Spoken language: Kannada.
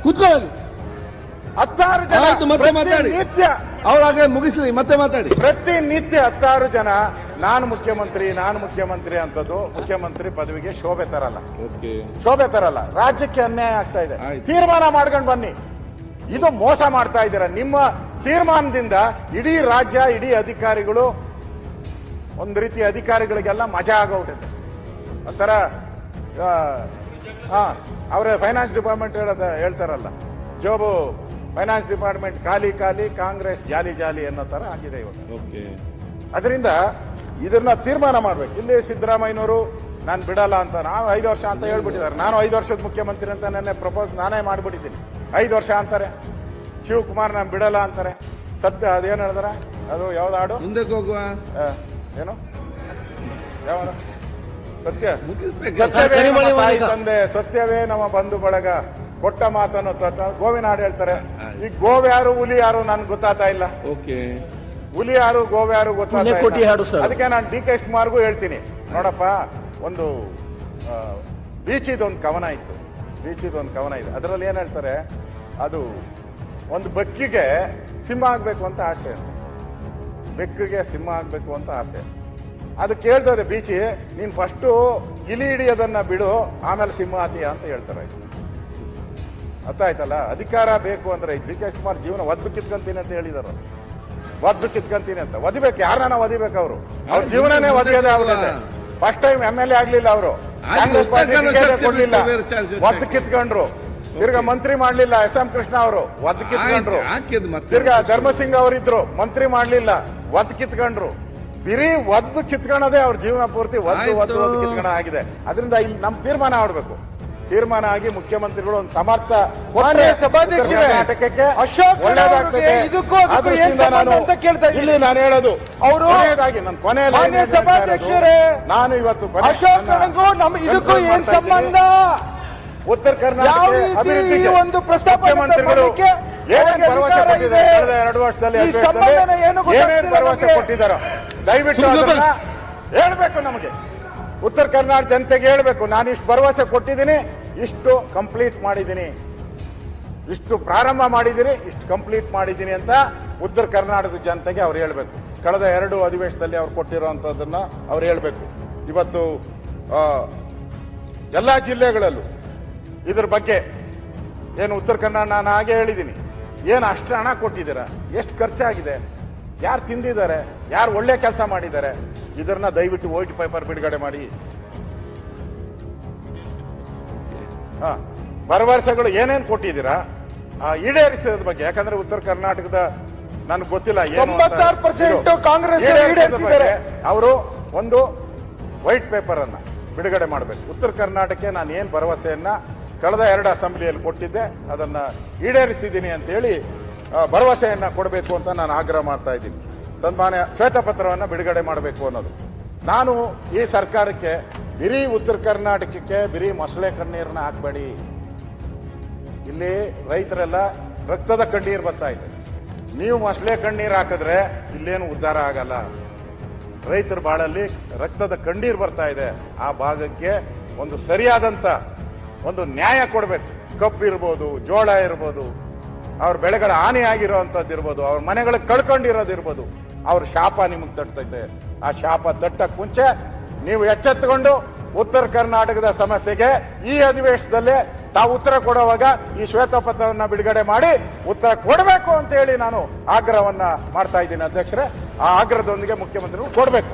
ಕೂತ್ಕೊಳ್ಳಿ. 16 ಜನ ಆಯ್ತು, ಮತ್ತೆ ಮಾತಾಡಿ. ನಿತ್ಯ ಅವರಾಗ ಮುಗಿಸ್ಲಿ, ಮತ್ತೆ ಮಾತಾಡಿ. ಪ್ರತಿನಿತ್ಯ 16 ಜನ ನಾನು ಮುಖ್ಯಮಂತ್ರಿ ಅಂತದ್ದು ಮುಖ್ಯಮಂತ್ರಿ ಪದವಿಗೆ ಶೋಭೆ ತರಲ್ಲ. ರಾಜ್ಯಕ್ಕೆ ಅನ್ಯಾಯ ಆಗ್ತಾ ಇದೆ. ತೀರ್ಮಾನ ಮಾಡ್ಕೊಂಡು ಬನ್ನಿ. ಇದು ಮೋಸ ಮಾಡ್ತಾ ಇದ್ದೀರಾ. ನಿಮ್ಮ ತೀರ್ಮಾನದಿಂದ ಇಡೀ ರಾಜ್ಯ, ಇಡೀ ಅಧಿಕಾರಿಗಳು, ಒಂದು ರೀತಿ ಅಧಿಕಾರಿಗಳಿಗೆಲ್ಲ ಮಜಾ ಆಗೋಗ್ಬಿಟ್ಟಿದೆ. ಒಂಥರ ಅವರ ಫೈನಾನ್ಸ್ ಡಿಪಾರ್ಟ್ಮೆಂಟ್ ಹೇಳ್ತಾರಲ್ಲ, ಜೋಬು ಫೈನಾನ್ಸ್ ಡಿಪಾರ್ಟ್ಮೆಂಟ್ ಖಾಲಿ ಕಾಂಗ್ರೆಸ್ ಜಾಲಿ ಅನ್ನೋ ತರ ಆಗಿದೆ ಇವಾಗ. ಅದರಿಂದ ಇದನ್ನ ತೀರ್ಮಾನ ಮಾಡ್ಬೇಕು. ಇಲ್ಲಿ ಸಿದ್ದರಾಮಯ್ಯನವರು ನಾನು ಬಿಡಲ್ಲ ಅಂತ, ನಾವು 5 ವರ್ಷ ಅಂತ ಹೇಳ್ಬಿಟ್ಟಿದ್ದಾರೆ. ನಾನು 5 ವರ್ಷದ ಮುಖ್ಯಮಂತ್ರಿ ಅಂತ ನಾನೇ ಮಾಡ್ಬಿಟ್ಟಿದ್ದೀನಿ. 5 ವರ್ಷ ಅಂತಾರೆ. ಶಿವಕುಮಾರ್ ನಾನು ಬಿಡಲ್ಲ ಅಂತಾರೆ. ಸತ್ಯ ಅದೇನು ಹೇಳಿದಾರ, ಅದು ಯಾವ್ದು ಹಾಡು, ಮುಂದಕ್ಕೆ ಹೋಗುವ ಏನು ಯಾವ ಸತ್ಯವೇ ನಮ್ಮ ಬಂಧು ಬಳಗ, ಕೊಟ್ಟ ಮಾತನ್ನು ಗೋವಿನ ಹಾಡು ಹೇಳ್ತಾರೆ. ಈ ಗೋವ್ ಯಾರು ಹುಲಿ ಯಾರು ನನ್ಗೆ ಗೊತ್ತಾಗ್ತಾ ಇಲ್ಲ. ಹುಲಿ ಯಾರು ಗೋವ್ ಯಾರು ಗೊತ್ತಾಗ್ತಾ ಇಲ್ಲ. ಅದಕ್ಕೆ ನಾನು ಡಿ ಕೆ ಶಿವಕುಮಾರ್ಗೂ ಹೇಳ್ತೀನಿ, ನೋಡಪ್ಪ, ಒಂದು ಬೀಚಿದೊಂದು ಕವನ ಇತ್ತು. ಇದೆ. ಅದರಲ್ಲಿ ಏನ್ ಹೇಳ್ತಾರೆ, ಅದು ಒಂದು ಬೆಕ್ಕಿಗೆ ಸಿಂಹ ಆಗ್ಬೇಕು ಅಂತ ಆಸೆ, ಬೆಕ್ಕಿಗೆ ಸಿಂಹ ಆಗ್ಬೇಕು ಅಂತ ಆಸೆ. ಅದು ಕೇಳ್ತದೆ ಬೀಚಿ, ನೀನ್ ಫಸ್ಟು ಇಲಿ ಹಿಡಿಯೋದನ್ನ ಬಿಡು, ಆಮೇಲೆ ಸಿಂಹ ಆತೀಯ ಅಂತ ಹೇಳ್ತಾರೆ. ಅರ್ಥ ಆಯ್ತಲ್ಲ. ಅಧಿಕಾರ ಬೇಕು ಅಂದ್ರೆ ಡಿ ಕೆ ಶಿವಕುಮಾರ್ ಜೀವನ ಒದ್ದು ಕಿತ್ಕೊಂತೀನಿ ಅಂತ ಹೇಳಿದಾರೆ. ಒದಿಬೇಕು, ಯಾರನ್ನ ಒದಿಬೇಕು. ಅವ್ರ ಜೀವನನೇ ಒದಿಯೋದೇ ಆಗ್ಬಿಟ್ಟಿದೆ. ಫಸ್ಟ್ ಟೈಮ್ MLA ಆಗ್ಲಿಲ್ಲ ಅವರು, ಕಾಂಗ್ರೆಸ್ ಪಾರ್ಟಿ ಕೊಡ್ಲಿಲ್ಲ, ಒದ್ದು ಕಿತ್ಕೊಂಡ್ರು. ತಿರ್ಗಾ ಮಂತ್ರಿ ಮಾಡ್ಲಿಲ್ಲ SM ಕೃಷ್ಣ ಅವರು, ಒದ್ದು ಕಿತ್ಕೊಂಡ್ರು. ತಿರ್ಗಾ ಧರ್ಮಸಿಂಗ್ ಅವರಿದ್ರು, ಮಂತ್ರಿ ಮಾಡ್ಲಿಲ್ಲ, ಒದ್ದು ಕಿತ್ಕೊಂಡ್ರು. ಬಿರಿ ಒದ್ದು ಕಿತ್ಕೊಳ್ಳೋದೇ ಅವ್ರ ಜೀವನ ಪೂರ್ತಿ ಒದ್ದು ಕಿತ್ಕೊಂಡ ಆಗಿದೆ. ಅದರಿಂದ ಇಲ್ಲಿ ನಮ್ ತೀರ್ಮಾನ ಆಡ್ಬೇಕು. ತೀರ್ಮಾನ ಆಗಿ ಮುಖ್ಯಮಂತ್ರಿಗಳು ಒಂದು ಸಮರ್ಥ ನಾಟಕಕ್ಕೆ ಒಳ್ಳೆಯದಾಗ್ತದೆ. ಇಲ್ಲಿ ನಾನು ಹೇಳೋದು, ಅವರು ನನ್ನ ಕೊನೆಯಲ್ಲಿ ನಾನು ಇವತ್ತು ಉತ್ತರ ಕರ್ನಾಟಕ ಅಭಿವೃದ್ಧಿಗೆ ಒಂದು ಮುಖ್ಯಮಂತ್ರಿಗಳು ಏನೇನು ಭರವಸೆ ಕೊಟ್ಟಿದ್ದಾರೆ, ಕಳೆದ 2 ವರ್ಷದಲ್ಲಿ ಏನೇನು ಭರವಸೆ ಕೊಟ್ಟಿದ್ದಾರೋ ದಯವಿಟ್ಟು ಅದನ್ನ ಹೇಳ್ಬೇಕು. ನಮಗೆ ಉತ್ತರ ಕರ್ನಾಟಕ ಜನತೆಗೆ ಹೇಳ್ಬೇಕು, ನಾನು ಇಷ್ಟು ಭರವಸೆ ಕೊಟ್ಟಿದ್ದೀನಿ, ಇಷ್ಟು ಕಂಪ್ಲೀಟ್ ಮಾಡಿದ್ದೀನಿ, ಇಷ್ಟು ಪ್ರಾರಂಭ ಮಾಡಿದ್ದೀನಿ, ಇಷ್ಟು ಕಂಪ್ಲೀಟ್ ಮಾಡಿದ್ದೀನಿ ಅಂತ ಉತ್ತರ ಕರ್ನಾಟಕದ ಜನತೆಗೆ ಅವ್ರು ಹೇಳ್ಬೇಕು. ಕಳೆದ 2 ಅಧಿವೇಶನದಲ್ಲಿ ಅವ್ರು ಕೊಟ್ಟಿರುವಂತದ್ದನ್ನ ಅವ್ರು ಹೇಳ್ಬೇಕು. ಇವತ್ತು ಎಲ್ಲಾ ಜಿಲ್ಲೆಗಳಲ್ಲೂ ಇದ್ರ ಬಗ್ಗೆ ಏನು ಉತ್ತರ ಕನ್ನಡ ನಾನು ಹಾಗೆ ಹೇಳಿದ್ದೀನಿ, ಏನು ಅಷ್ಟು ಹಣ ಕೊಟ್ಟಿದ್ದೀರಾ, ಎಷ್ಟು ಖರ್ಚಾಗಿದೆ, ಯಾರು ತಿಂದಿದ್ದಾರೆ, ಯಾರು ಒಳ್ಳೆ ಕೆಲಸ ಮಾಡಿದ್ದಾರೆ, ಇದನ್ನ ದಯವಿಟ್ಟು ವೈಟ್ ಪೇಪರ್ ಬಿಡುಗಡೆ ಮಾಡಿ. ಭರವಸೆಗಳು ಏನೇನು ಕೊಟ್ಟಿದ್ದೀರಾ ಈಡೇರಿಸೋದ್ರ ಬಗ್ಗೆ. ಯಾಕಂದ್ರೆ ಉತ್ತರ ಕರ್ನಾಟಕದ ನನಗೆ ಗೊತ್ತಿಲ್ಲ, 96% ಕಾಂಗ್ರೆಸ್ ಅವರು ಒಂದು ವೈಟ್ ಪೇಪರ್ ಅನ್ನ ಬಿಡುಗಡೆ ಮಾಡಬೇಕು. ಉತ್ತರ ಕರ್ನಾಟಕಕ್ಕೆ ನಾನು ಏನ್ ಭರವಸೆಯನ್ನ ಕಳೆದ 2 ಅಸೆಂಬ್ಲಿಯಲ್ಲಿ ಕೊಟ್ಟಿದ್ದೆ ಅದನ್ನ ಈಡೇರಿಸಿದ್ದೀನಿ ಅಂತ ಹೇಳಿ ಭರವಸೆಯನ್ನ ಕೊಡಬೇಕು ಅಂತ ನಾನು ಆಗ್ರಹ ಮಾಡ್ತಾ ಇದ್ದೀನಿ. ಸನ್ಮಾನ್ಯ ಶ್ವೇತಪತ್ರವನ್ನ ಬಿಡುಗಡೆ ಮಾಡಬೇಕು ಅನ್ನೋದು. ನಾನು ಈ ಸರ್ಕಾರಕ್ಕೆ ಬಿರಿ ಉತ್ತರ ಕರ್ನಾಟಕಕ್ಕೆ ಬಿರಿ ಮೊಸಳೆ ಕಣ್ಣೀರನ್ನ ಹಾಕಬೇಡಿ. ಇಲ್ಲಿ ರೈತರೆಲ್ಲ ರಕ್ತದ ಕಣ್ಣೀರು ಬರ್ತಾ ಇದೆ. ನೀವು ಮೊಸಳೆ ಕಣ್ಣೀರು ಹಾಕಿದ್ರೆ ಇಲ್ಲೇನು ಉದ್ಧಾರ ಆಗಲ್ಲ. ರೈತರ ಬಾಳಲ್ಲಿ ರಕ್ತದ ಕಣ್ಣೀರು ಬರ್ತಾ ಇದೆ. ಆ ಭಾಗಕ್ಕೆ ಒಂದು ಸರಿಯಾದಂತ ಒಂದು ನ್ಯಾಯ ಕೊಡಬೇಕು. ಕಬ್ಬು ಇರ್ಬೋದು, ಜೋಳ ಇರ್ಬೋದು, ಅವ್ರ ಬೆಳೆಗಳ ಹಾನಿ ಆಗಿರೋಂಥದ್ದು ಇರ್ಬೋದು, ಅವ್ರ ಮನೆಗಳಿಗೆ ಕಳ್ಕೊಂಡಿರೋದಿರ್ಬೋದು, ಅವ್ರ ಶಾಪ ನಿಮಗೆ ತಟ್ಟೈತೆ. ಆ ಶಾಪ ತಟ್ಟಕ್ ಮುಂಚೆ ನೀವು ಎಚ್ಚೆತ್ತುಕೊಂಡು ಉತ್ತರ ಕರ್ನಾಟಕದ ಸಮಸ್ಯೆಗೆ ಈ ಅಧಿವೇಶನದಲ್ಲೇ ತಾವು ಉತ್ತರ ಕೊಡುವಾಗ ಈ ಶ್ವೇತಪತ್ರವನ್ನ ಬಿಡುಗಡೆ ಮಾಡಿ ಉತ್ತರ ಕೊಡಬೇಕು ಅಂತ ಹೇಳಿ ನಾನು ಆಗ್ರಹವನ್ನ ಮಾಡ್ತಾ ಇದ್ದೀನಿ ಅಧ್ಯಕ್ಷರೇ. ಆ ಆಗ್ರಹದೊಂದಿಗೆ ಮುಖ್ಯಮಂತ್ರಿಗಳು ಕೊಡಬೇಕು.